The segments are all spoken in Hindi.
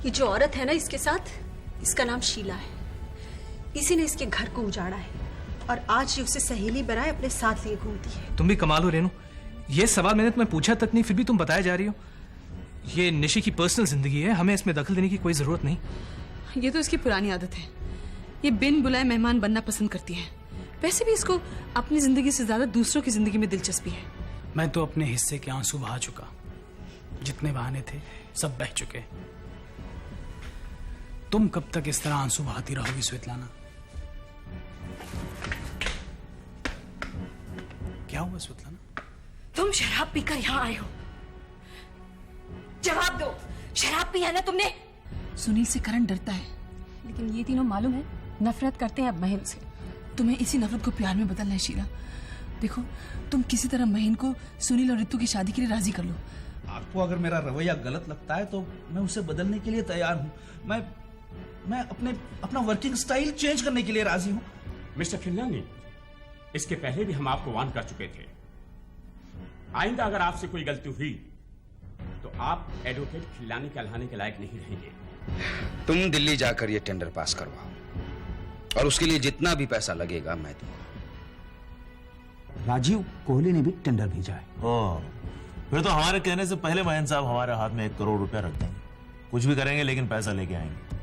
ये जो औरत है ना इसके साथ, इसका नाम शीला है। इसी ने इसके घर को उजाड़ा है और आज ये उसे सहेली बनाए अपने साथ लिए घूमती है। तुम भी कमाल हो रेनू, ये सवाल मैंने तुम्हें पूछा तक नहीं, फिर भी तुम बताया जा रही हो। ये निशी की पर्सनल जिंदगी है, हमें इसमें दखल देने की कोई जरूरत नहीं। ये तो इसकी पुरानी आदत है, ये बिन बुलाए मेहमान बनना पसंद करती है। वैसे भी इसको अपनी जिंदगी से ज्यादा दूसरों की जिंदगी में दिलचस्पी है। मैं तो अपने हिस्से के आंसू बहा चुका, जितने बहाने थे सब बह चुके। तुम कब तक इस तरह आंसू बहाती रहोगी स्वेतलाना? क्या हुआ स्वेतलाना? तुम शराब पीकर यहाँ आए हो, जवाब दो। शराब पिया ना तुमने? सुनील से करण डरता है, लेकिन ये तीनों मालूम है नफरत करते हैं अब महीन से। तुम्हें इसी नफरत को प्यार में बदलना है शीला। देखो, तुम किसी तरह महीन को सुनील और रितु की शादी के लिए राजी कर लो। आपको अगर मेरा रवैया गलत लगता है तो मैं उसे बदलने के लिए तैयार हूं। मैं अपना वर्किंग स्टाइल चेंज करने के लिए राजी हूं। मिस्टर खिलनानी, इसके पहले भी हम आपको वार्न कर चुके थे। आइंदा अगर आपसे कोई गलती हुई तो आप एडवोकेट खिलनानी कहलाने के लायक नहीं रहेंगे। तुम दिल्ली जाकर ये टेंडर पास करवाओ और उसके लिए जितना भी पैसा लगेगा मैं दूंगा। राजीव कोहली ने भी टेंडर भेजा है। फिर तो हमारे कहने से पहले मयन साहब हमारे हाथ में 1 करोड़ रुपया रख देंगे। कुछ भी करेंगे लेकिन पैसा लेके आएंगे।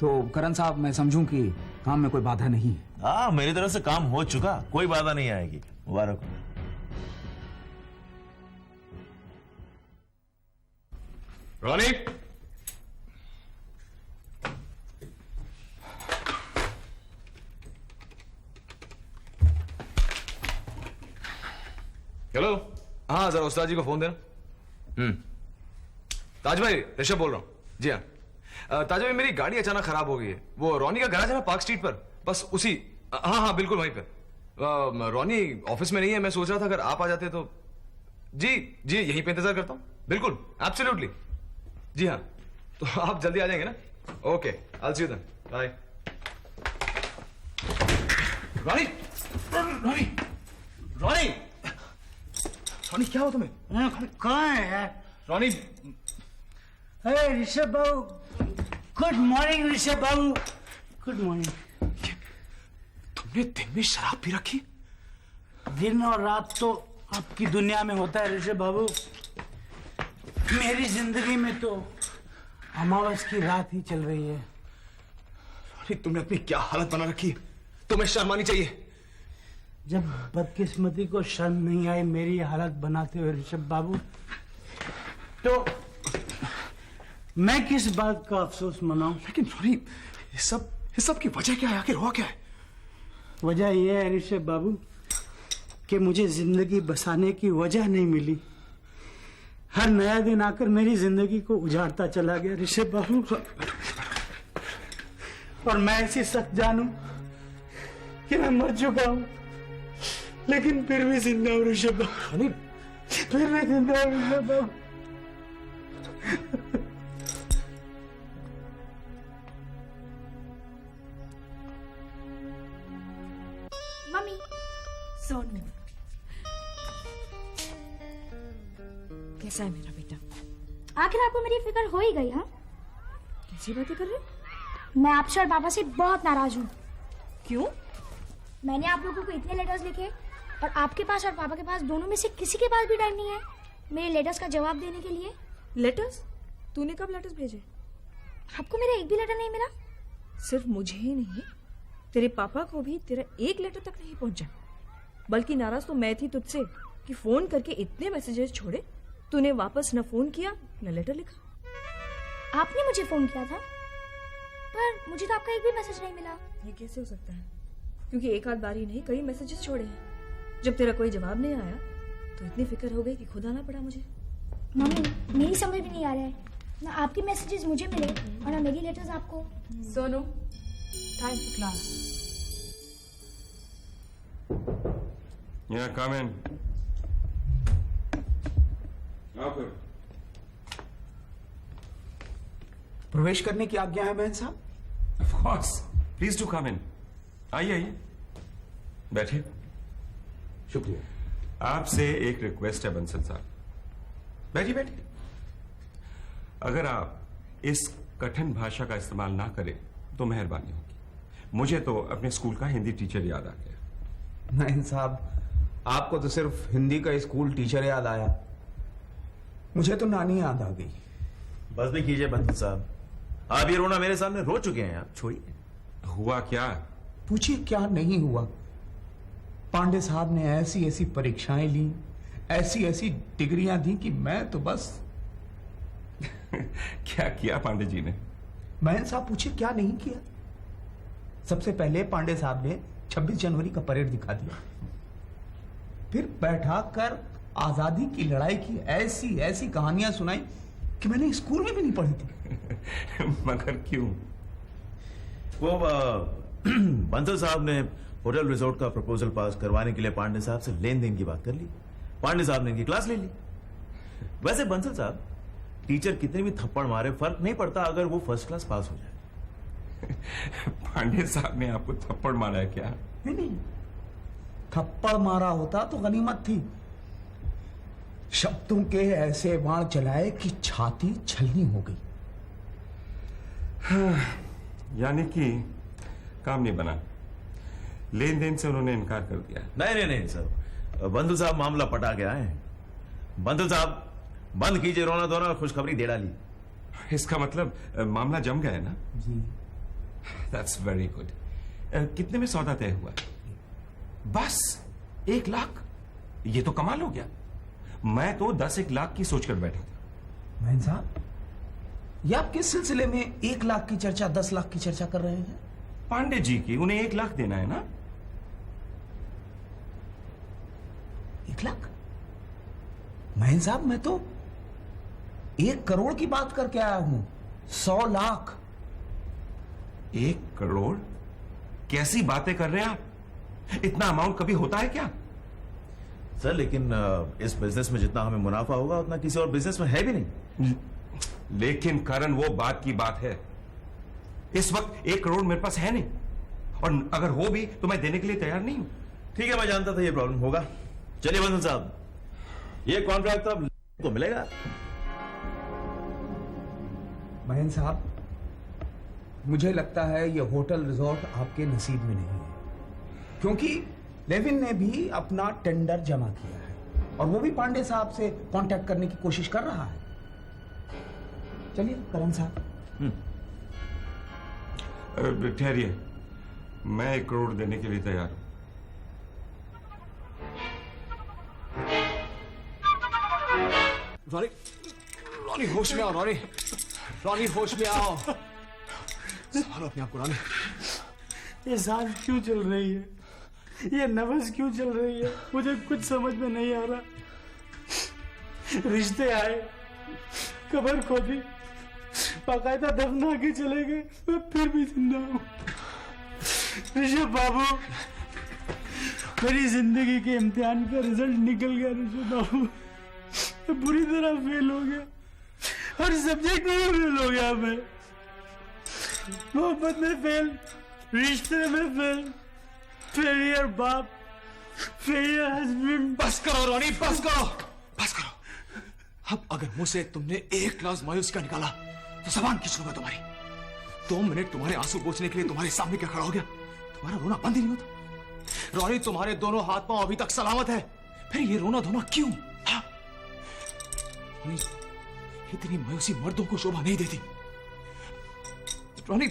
तो करण साहब, मैं समझूं कि काम में कोई बाधा नहीं है? हाँ, मेरी तरफ से काम हो चुका, कोई बाधा नहीं आएगी। मुबारक हो। रोनी, हेलो। हाँ, जरा उस्ताद जी को फोन देना। ताज भाई, ऋषभ बोल रहा हूँ। जी हाँ ताज भाई, मेरी गाड़ी अचानक खराब हो गई है। वो रोनी का गैराज है ना पार्क स्ट्रीट पर, बस उसी। हाँ बिल्कुल वहीं पर। रोनी ऑफिस में नहीं है, मैं सोच रहा था अगर आप आ जाते तो। जी यहीं पे इंतजार करता हूँ। बिल्कुल, एब्सोल्युटली। जी हाँ, तो आप जल्दी आ जाएंगे ना? Okay, I see you then, bye. Ronny Ronny Ronny Ronny, क्या हो तुम्हें? कहाँ है रोनी? अरे ऋषभ बाबू, गुड मॉर्निंग ऋषभ बाबू, गुड मॉर्निंग। तुमने दिन में शराब पी रखी? दिन और रात तो आपकी दुनिया में होता है ऋषभ बाबू, मेरी जिंदगी में तो अमावस की रात ही चल रही है। रोनी, तुमने अपनी क्या हालत बना रखी है? तुम्हें शर्म आनी चाहिए। जब बदकिस्मती को शर्म नहीं आई मेरी हालत बनाते हुए ऋषभ बाबू, तो मैं किस बात का अफसोस मनाऊं? लेकिन रोनी, ये सब की वजह क्या है? आखिर हुआ क्या है? वजह यह है ऋषभ बाबू कि मुझे जिंदगी बसाने की वजह नहीं मिली। हर नया दिन आकर मेरी जिंदगी को उजाड़ता चला गया ऋषभ बाबू। और मैं ऐसी सच जानूं कि मैं मर चुका हूं, लेकिन फिर भी जिंदा हूं ऋषभ बाबू, फिर भी जिंदा हूं ऋषभ बाबू। मम्मी, सोनू, कैसा है मेरा बेटा? आखिर आपको मेरी फिक्र हो ही गई। हाँ, कैसी बातें कर रहे हो? मैं आपसे और पापा से बहुत नाराज हूँ। क्यों? मैंने आप लोगों को इतने लेटर्स लिखे और आपके पास और पापा के पास दोनों में से किसी के पास भी टाइम नहीं है मेरे लेटर्स का जवाब देने के लिए। लेटर्स? तूने कब लेटर्स भेजे? आपको मेरा एक भी लेटर नहीं मिला? सिर्फ मुझे ही नहीं, तेरे पापा को भी तेरा एक लेटर तक नहीं पहुंचा। बल्कि नाराज तो मैं थी तुझसे कि फोन करके इतने मैसेजेस छोड़े, तूने वापस न फोन किया न लेटर लिखा। आपने मुझे फोन किया था, पर मुझे तो आपका एक भी मैसेज नहीं मिला। ये कैसे हो सकता है? क्योंकि एक आध बार ही नहीं, कई मैसेजेस छोड़े हैं। जब तेरा कोई जवाब नहीं आया तो इतनी फिक्र हो गई कि खुद आना पड़ा मुझे। मम्मी, मेरी समझ भी नहीं आ रहा है, ना आपके मैसेजेस मुझे मिले और ना मेरी लेटर्स आपको। Sonu, time for class. Yeah, come in. Okay. प्रवेश करने की आज्ञा है बहन साहब? Of course. Please do come in. आइए बैठिए। शुक्रिया। आपसे एक रिक्वेस्ट है बंसल साहब। बैठिए। अगर आप इस कठिन भाषा का इस्तेमाल ना करें तो मेहरबानी होगी। मुझे तो अपने स्कूल का हिंदी टीचर याद आ गया। नहीं साहब, आपको तो सिर्फ हिंदी का स्कूल टीचर याद आया, मुझे तो नानी याद आ गई। बस भी कीजिए बंधु साहब, आप ये रोना मेरे सामने रो चुके हैं, आप छोड़िए। हुआ क्या? पूछिए क्या नहीं हुआ। पांडे साहब ने ऐसी ऐसी परीक्षाएं ली, ऐसी ऐसी डिग्रियां दी कि मैं तो बस क्या किया पांडे जी ने? महन साहब पूछिए क्या नहीं किया। सबसे पहले पांडे साहब ने 26 जनवरी का परेड दिखा दिया, फिर बैठा कर आजादी की लड़ाई की ऐसी ऐसी कहानियां सुनाई कि मैंने स्कूल में भी नहीं पढ़ी थी। मगर क्यों? वो बंसल साहब ने होटल रिजॉर्ट का प्रपोजल पास करवाने के लिए पांडे साहब से लेन देन की बात कर ली। पांडे साहब ने इनकी क्लास ले ली। वैसे बंसल साहब, टीचर कितने भी थप्पड़ मारे फर्क नहीं पड़ता अगर वो फर्स्ट क्लास पास हो जाए। पांडे साहब ने आपको थप्पड़ मारा है क्या? नहीं, थप्पड़ मारा होता तो गनीमत थी। शब्दों के ऐसे बाण चलाए कि छाती छलनी हो गई। यानी कि काम नहीं बना, लेन देन से उन्होंने इनकार कर दिया। नहीं सर, बंधु साहब मामला पटा के आए हैं। बंधु साहब बंद कीजिए रोना धोना और खुशखबरी दे डाली। इसका मतलब मामला जम गया है ना? जी। That's very good. कितने में सौदा तय हुआ? बस 1 लाख? ये तो कमाल हो गया। मैं तो 10-1 लाख की सोचकर बैठा था। महन साहब, ये आप किस सिलसिले में 1 लाख की चर्चा 10 लाख की चर्चा कर रहे हैं? पांडे जी की, उन्हें 1 लाख देना है ना? 1 लाख? महन साहब, मैं तो 1 करोड़ की बात करके आया हूं। 100 लाख। 1 करोड़? कैसी बातें कर रहे हैं आप? इतना अमाउंट कभी होता है क्या? सर लेकिन इस बिजनेस में जितना हमें मुनाफा होगा उतना किसी और बिजनेस में है भी नहीं। लेकिन करण, वो बात की बात है। इस वक्त 1 करोड़ मेरे पास है नहीं, और अगर हो भी तो मैं देने के लिए तैयार नहीं हूं। ठीक है, मैं जानता था ये प्रॉब्लम होगा। चलिए बंधु साहब, ये कॉन्ट्रैक्ट तो अब को मिलेगा। महन साहब, मुझे लगता है ये होटल रिजॉर्ट आपके नसीब में नहीं है, क्योंकि लेविन ने भी अपना टेंडर जमा किया है और वो भी पांडे साहब से कांटेक्ट करने की कोशिश कर रहा है। चलिए करण साहब। ठहरिए, मैं 1 करोड़ देने के लिए तैयार हूं। रॉनी होश में आओ। रॉनी होश में आओ। संभालो अपने आप को रॉनी। ये सांस क्यों चल रही है? ये नफस क्यों चल रही है? मुझे कुछ समझ में नहीं आ रहा। रिश्ते आए, कब्र खोदी, बाकायदा दफना के चले गए, मैं फिर भी जिंदा हूं। ऋषभ बाबू, मेरी जिंदगी के इम्तिहान का रिजल्ट निकल गया। ऋषभ बाबू, मैं बुरी तरह फेल हो गया। हर सब्जेक्ट में फेल हो गया। मैं मोहब्बत में फेल, रिश्ते में फेल, फेलियर बाप, फेलियर हस्बैंड। बस करो रॉनी, बस करो। अब अगर मुंह से तुमने 1 लफ्ज मायूसी का निकाला तो जबान खींच लूंगा तुम्हारी। 2 मिनट तुम्हारे आंसू पोंछने के लिए तुम्हारे सामने क्या खड़ा हो गया? तुम्हारा रोना बंद ही नहीं होता। रॉनी, तुम्हारे दोनों हाथ पांव अभी तक सलामत है, फिर ये रोना धोना क्यों? हाँ? रॉनी, इतनी मायूसी मर्दों को शोभा नहीं देती। रॉनी,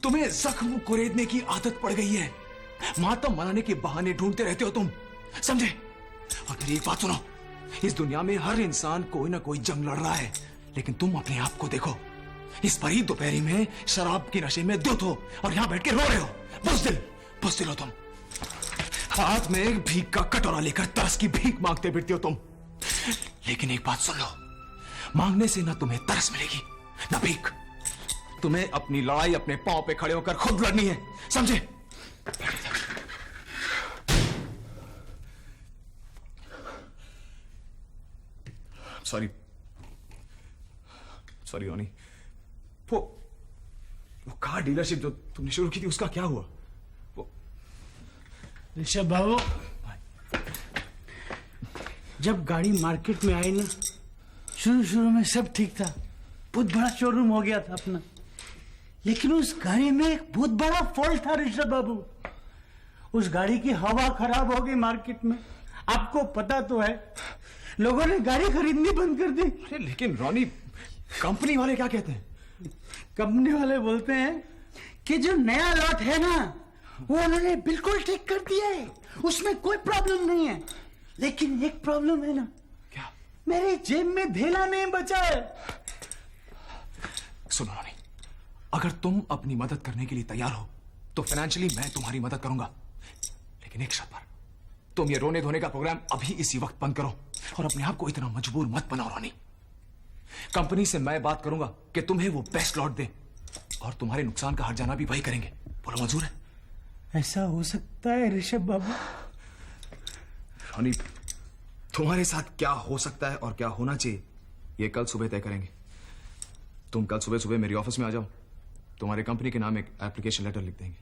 तुम्हें जख्म कुरेदने की आदत पड़ गई है। मातम मनाने के बहाने ढूंढते रहते हो तुम, समझे? और मेरी एक बात सुनो, इस दुनिया में हर इंसान कोई ना कोई जंग लड़ रहा है, लेकिन तुम अपने आप को देखो। इस भरी दोपहरी में शराब के नशे में धुत हो और यहां बैठ के रो रहे हो। बुज़दिल हो तुम। हाथ में एक भीख का कटोरा लेकर तरस की भीख मांगते फिरते हो तुम। लेकिन एक बात सुन लो, मांगने से ना तुम्हें तरस मिलेगी ना भीख। तुम्हें अपनी लड़ाई अपने पांव पे खड़े होकर खुद लड़नी है, समझे? सॉरी रोनी। वो कार डीलरशिप जो तुमने शुरू की थी उसका क्या हुआ? ऋषभ बाबू, जब गाड़ी मार्केट में आई ना, शुरू में सब ठीक था। बहुत बड़ा शोरूम हो गया था अपना, लेकिन उस गाड़ी में एक बहुत बड़ा फॉल्ट था ऋषभ बाबू। उस गाड़ी की हवा खराब हो गई मार्केट में, आपको पता तो है। लोगों ने गाड़ी खरीदनी बंद कर दी। लेकिन रॉनी, कंपनी वाले क्या कहते हैं? कंपनी वाले बोलते हैं कि जो नया लॉट है ना, वो उन्होंने बिल्कुल ठीक कर दिया है, उसमें कोई प्रॉब्लम नहीं है। लेकिन एक प्रॉब्लम है ना। क्या? मेरे जेब में धेला नहीं बचा है। सुनो रॉनी, अगर तुम अपनी मदद करने के लिए तैयार हो तो फाइनेंशियली मैं तुम्हारी मदद करूंगा, लेकिन एक शर्त पर। तुम ये रोने धोने का प्रोग्राम अभी इसी वक्त बंद करो और अपने आप को इतना मजबूर मत बनाओ रॉनी। कंपनी से मैं बात करूंगा कि तुम्हें वो बेस्ट लॉट दे और तुम्हारे नुकसान का हर्जाना जाना भी वही करेंगे। बोलो मंजूर है? ऐसा हो सकता है ऋषभ बाबू? रॉनी, तुम्हारे साथ क्या हो सकता है और क्या होना चाहिए ये कल सुबह तय करेंगे। तुम कल सुबह सुबह मेरी ऑफिस में आ जाओ, तुम्हारे कंपनी के नाम एक एप्लीकेशन लेटर लिख देंगे।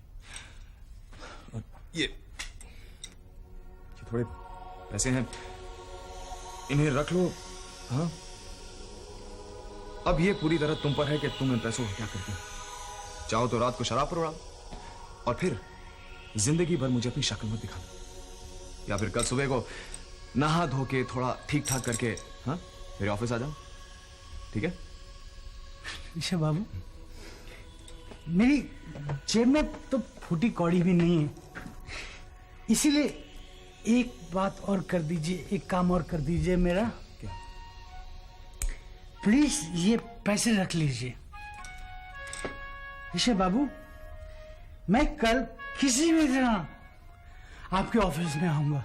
और ये थोड़े पैसे हैं, इन्हें रख लो। हाँ, अब ये पूरी तरह तुम पर है कि तुम इन पैसों को क्या करते हो। चाहो तो रात को शराब पर उड़ाओ और फिर जिंदगी भर मुझे अपनी शक्ल मत दिखा दो, या फिर कल सुबह को नहा धो के थोड़ा ठीक ठाक करके हाँ मेरे ऑफिस आ जाओ, ठीक है? ऋषभ बाबू, मेरी जेब में तो फूटी कौड़ी भी नहीं है, इसीलिए एक बात और कर दीजिए, एक काम और कर दीजिए मेरा। क्या? प्लीज ये पैसे रख लीजिए। ऋषभ बाबू, मैं कल किसी भी तरह आपके ऑफिस में आऊंगा।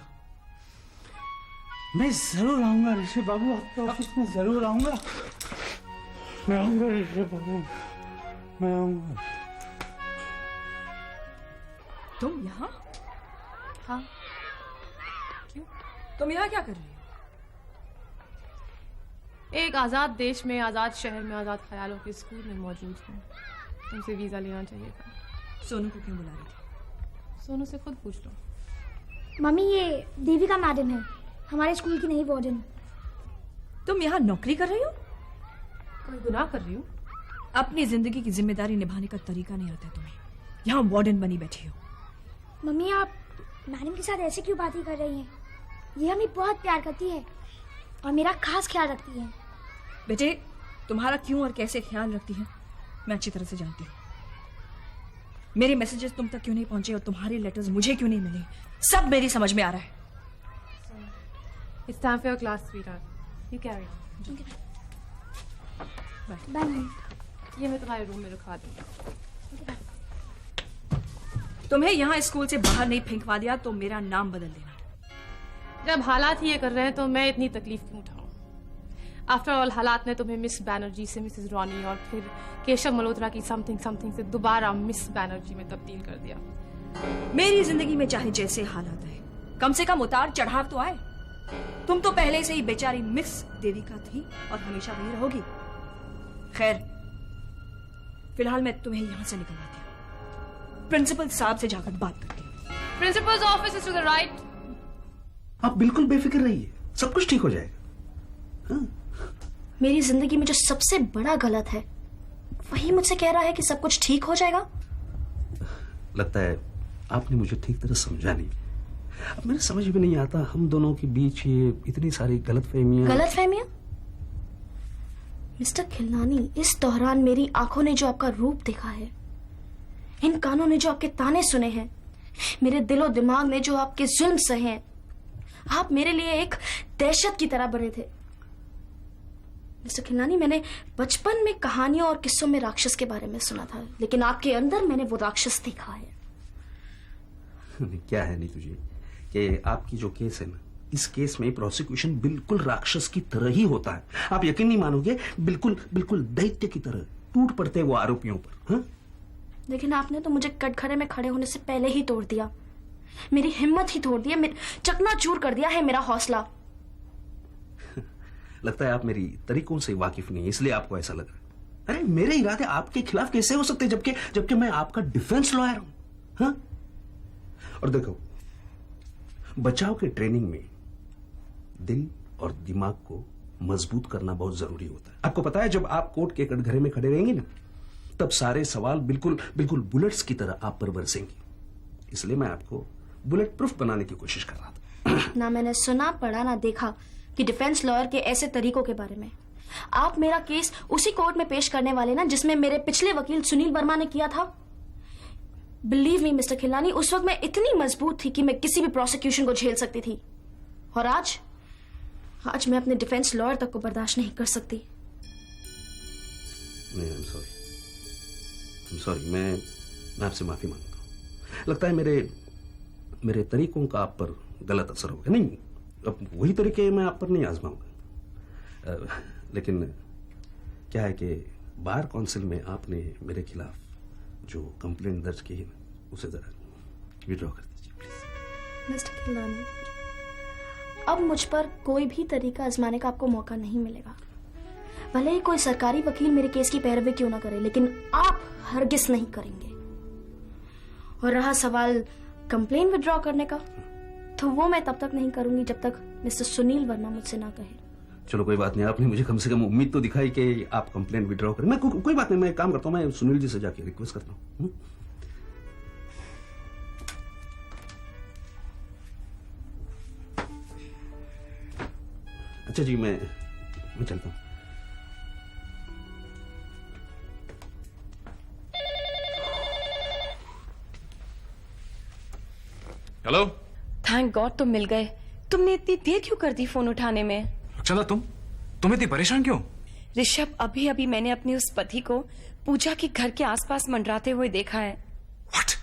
मैं जरूर आऊंगा ऋषभ बाबू, आपके ऑफिस में जरूर आऊंगा। मैं आऊंगा ऋषभ बाबू, मैं आऊंगा। तुम यहाँ? हाँ। क्यों? तुम यहाँ क्या कर रही हो? एक आजाद देश में, आजाद शहर में, आजाद ख्यालों के स्कूल में मौजूद हूँ। तुमसे वीजा लेना चाहिए था। सोनू को क्यों बुला रही थी? सोनू से खुद पूछ लो। मम्मी, ये देविका मैडम है, हमारे स्कूल की नई वार्डन। तुम यहाँ नौकरी कर रही हो? कोई गुनाह कर रही हूँ? अपनी जिंदगी की जिम्मेदारी निभाने का तरीका नहीं आता तुम्हें, यहाँ वार्डन बनी बैठी हो। मम्मी, आप मैडम के साथ ऐसे क्यों बातें कर रही हैं? ये हमें बहुत प्यार करती है और मेरा खास ख्याल रखती है। बेटे, तुम्हारा क्यों और कैसे ख्याल रखती है मैं अच्छी तरह से जानती हूँ। मेरे मैसेजेस तुम तक क्यों नहीं पहुंचे और तुम्हारे लेटर्स मुझे क्यों नहीं मिले, सब मेरी समझ में आ रहा है। It's time for your class, sweetheart. You carry on. Bye mummy. ये मैं तुम्हारे रूम में रखवा दूंगी। तुम्हें यहाँ स्कूल से बाहर नहीं फेंकवा दिया तो मेरा नाम बदल देना। जब हालात ही ये कर रहे हैं तो मैं इतनी तकलीफ क्यों उठाऊं? आफ्टर ऑल, हालात ने तुम्हें मिस बैनर्जी से मिसेस रॉनी और फिर केशव मल्होत्रा की समथिंग समथिंग से दोबारा मिस बैनर्जी में तब्दील कर दिया। मेरी जिंदगी में चाहे जैसे हालात है, कम से कम उतार चढ़ाव तो आए। तुम तो पहले से ही बेचारी मिस देविका थी और हमेशा वही रहोगी। खैर, फिलहाल मैं तुम्हें यहां से निकलवाती हूँ। प्रिंसिपल साहब से जाकर बात करती हूँ। Principal's office is to the right. आप बिल्कुल बेफिक्र रहिए, सब कुछ ठीक हो जाएगा। हाँ। मेरी जिंदगी में जो सबसे बड़ा गलत है वही मुझसे कह रहा है कि सब कुछ ठीक हो जाएगा। लगता है आपने मुझे ठीक तरह समझा नहीं। अब मेरे समझ में नहीं आता, हम दोनों के बीच ये इतनी सारी गलतफहमियां। मिस्टर खिलनानी, इस दौरान मेरी आंखों ने जो आपका रूप देखा है, इन कानों ने जो आपके ताने सुने हैं, मेरे दिलो दिमाग ने जो आपके जुल्म सहे हैं, आप मेरे लिए एक दहशत की तरह बने थे। मिस्टर खिलनानी, मैंने बचपन में कहानियों और किस्सों में राक्षस के बारे में सुना था, लेकिन आपके अंदर मैंने वो राक्षस देखा है। क्या है नीतू जी कि आपकी जो केस है ना, इस केस में प्रोसिक्यूशन बिल्कुल राक्षस की तरह ही होता है। आप यकीन नहीं मानोगे, बिल्कुल बिल्कुल दैत्य की तरह टूट पड़ते वो आरोपियों पर। हाँ? लेकिन आपने तो मुझे कटघरे में खड़े होने से पहले ही तोड़ दिया, मेरी हिम्मत ही तोड़ दिया, चकनाचूर कर दिया है मेरा हौसला। लगता है आप मेरी तरीकों से वाकिफ नहीं, इसलिए आपको ऐसा लग रहा है। अरे मेरे इरादे आपके खिलाफ कैसे हो सकते जबकि मैं आपका डिफेंस लॉयर हूं। हाँ? और देखो, बचाव के ट्रेनिंग में दिल और दिमाग को मजबूत करना बहुत जरूरी होता है। आपको पता है, जब आप कोर्ट के कटघरे में खड़े रहेंगे ना, तब सारे सवाल बिल्कुल बिल्कुल बुलेट्स की तरह आप पर बरसेंगे। इसलिए मैं आपको बुलेट प्रूफ बनाने की कोशिश कर रहा था। ना मैंने सुना, पढ़ा, ना देखा कि डिफेंस लॉयर के ऐसे तरीकों के बारे में। आप मेरा केस उसी कोर्ट में पेश करने वाले ना जिसमें मेरे पिछले वकील सुनील वर्मा ने किया था। बिलीव मी मिस्टर खिलानी, उस वक्त मैं इतनी मजबूत थी कि मैं किसी भी प्रोसिक्यूशन को झेल सकती थी। और आज मैं अपने डिफेंस लॉयर तक को बर्दाश्त नहीं कर सकती। नहीं, I'm sorry, मैं आपसे माफी मांगता हूँ। लगता है मेरे तरीकों का आप पर गलत असर हो गया। नहीं, अब वही तरीके मैं आप पर नहीं आजमाऊंगा। लेकिन क्या है कि बार काउंसिल में आपने मेरे खिलाफ जो कंप्लेंट दर्ज की है उसे जरा विड्रॉ कर दीजिए प्लीज। मिस्टर खिलानी, अब मुझ पर कोई भी तरीका आजमाने का आपको मौका नहीं मिलेगा। भले ही कोई सरकारी वकील मेरे केस की पैरवी क्यों ना करे, लेकिन आप हरगिज नहीं करेंगे। और रहा सवाल कंप्लेन विड्रॉ करने का, तो वो मैं तब तक नहीं करूंगी जब तक मिस्टर सुनील वर्मा मुझसे ना कहे। चलो कोई बात नहीं, आपने मुझे कम से कम उम्मीद तो दिखाई कि आप कंप्लेंट विड्रॉ करें। मैं कोई बात नहीं, मैं एक काम करता हूँ, मैं सुनील जी से जाके रिक्वेस्ट करता हूँ। अच्छा जी, मैं चलता हूँ। हेलो। थैंक गॉड तुम मिल गए। तुमने इतनी देर क्यों कर दी फोन उठाने में? रक्षांदा, तुम इतनी परेशान क्यों? ऋषभ, अभी मैंने अपने उस पति को पूजा के घर के आसपास मंडराते हुए देखा है। What?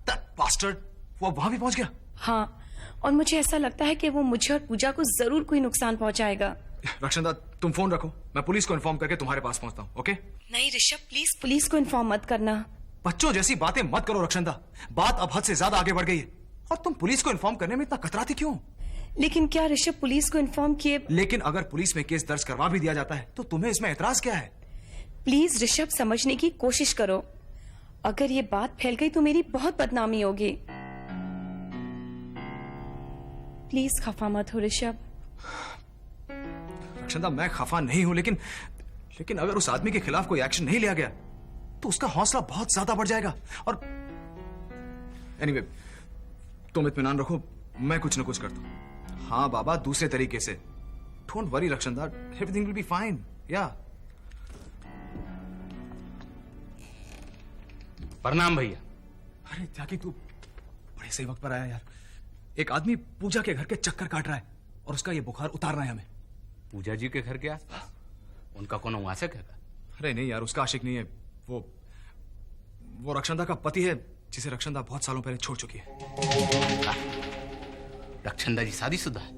That bastard? वो वहां भी पहुंच गया? हाँ, और मुझे ऐसा लगता है कि वो मुझे और पूजा को जरूर कोई नुकसान पहुंचाएगा। रक्षांदा, तुम फोन रखो, मैं पुलिस को इन्फॉर्म करके तुम्हारे पास पहुंचता हूँ। ओके? नहीं ऋषभ, प्लीज पुलिस को इन्फॉर्म मत करना। बच्चों जैसी बातें मत करो रक्षांदा, बात अब हद से ज्यादा आगे बढ़ गई है। और तुम पुलिस को इन्फॉर्म करने में इतना कतराती क्यों? लेकिन क्या ऋषभ पुलिस को इन्फॉर्म किए? लेकिन अगर पुलिस में केस दर्ज करवा भी दिया जाता है तो तुम्हें इसमें एतराज क्या है? प्लीज ऋषभ, समझने की कोशिश करो। अगर ये बात फैल गई तो मेरी बहुत बदनामी होगी। प्लीज खफा मत हो ऋषभ। रक्षांदा, मैं खफा नहीं हूं, लेकिन अगर उस आदमी के खिलाफ कोई एक्शन नहीं लिया गया तो उसका हौसला बहुत ज्यादा बढ़ जाएगा। और एनीवे, तुम इत्मीनान रखो, मैं कुछ न कुछ करता हूं। हाँ बाबा, दूसरे तरीके से। Don't worry Rakshanda, everything will be fine. या प्रणाम भैया। अरे त्यागी, तू बड़े सही वक्त पर आया यार। एक आदमी पूजा के घर के चक्कर काट रहा है और उसका ये बुखार उतारना है हमें। पूजा जी के घर के आसपास उनका कौन आशिक है? अरे नहीं यार, उसका आशिक नहीं है। वो रक्षांदा का पति है, जिसे रक्षांदा बहुत सालों पहले छोड़ चुकी है। रक्षांदा जी शादीशुदा है?